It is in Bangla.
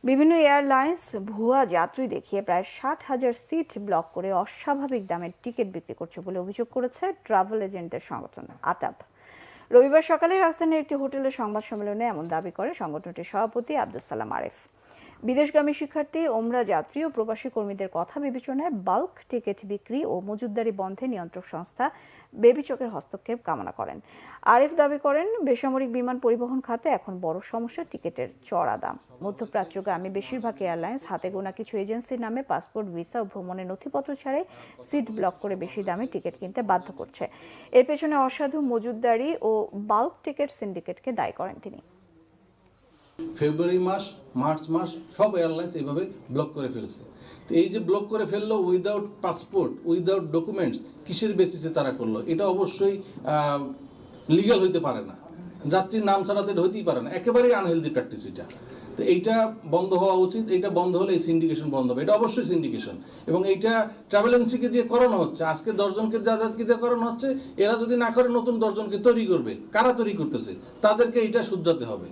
বিভিন্ন এয়ারলাইন্স ভুয়া যাত্রী দেখিয়ে প্রায় 60,000 সিট ব্লক করে অস্বাভাবিক দামের টিকিট বিক্রি করছে বলে অভিযোগ করেছে ট্রাভেল এজেন্টদের সংগঠন আটাব। রবিবার সকালে রাজধানীর একটি হোটেলের সংবাদ সম্মেলনে এমন দাবি করে সংগঠনটির সভাপতি আব্দুস সালাম আরেফ। বিদেশগামী শিক্ষার্থী, ওমরা যাত্রী ও প্রবাসী কর্মীদের কথা বিবেচনায় বাল্ক টিকিট বিক্রি ও মজুতদারি বন্ধে নিয়ন্ত্রক সংস্থা বেবিচকের হস্তক্ষেপ কামনা করেন। আরিফ দাবি করেন, বেসামরিক বিমান পরিবহন খাতে এখন বড় সমস্যা টিকিটের চড়া দাম। মধ্যপ্রাচ্যগামী বেশিরভাগ এয়ারলাইন্স হাতে গোনা কিছু এজেন্সির নামে পাসপোর্ট, ভিসা ও ভ্রমণের নথিপত্র ছাড়াই সিট ব্লক করে বেশি দামে টিকিট কিনতে বাধ্য করছে। এর পেছনে অসাধু মজুতদারি ও বাল্ক টিকিট সিন্ডিকেটকে দায়ী করেন তিনি। ফেব্রুয়ারি মাস, মার্চ মাস সব এয়ারলাইন্স এইভাবে ব্লক করে ফেলছে। তো এই যে ব্লক করে ফেললো উইদাউট পাসপোর্ট, উইদাউট ডকুমেন্টস, কিসের বেসিসে তারা করলো? এটা অবশ্যই লিগ্যাল হইতে পারে না। যাত্রীর নাম ছাড়াতে হইতেই পারে না, একেবারেই আনহেলদি প্র্যাকটিস এটা। তো এইটা বন্ধ হওয়া উচিত। এইটা বন্ধ হলে এই সিন্ডিকেশন বন্ধ হবে। এটা অবশ্যই সিন্ডিকেশন, এবং এইটা ট্রাভেল এজেন্সিকে দিয়ে করানো হচ্ছে। আজকে 10 জনকে যাতায়াতকে দিয়ে করানো হচ্ছে, এরা যদি না করে নতুন 10 জনকে তৈরি করবে। কারা তৈরি করতেছে? তাদেরকে এটা শুধরাতে হবে।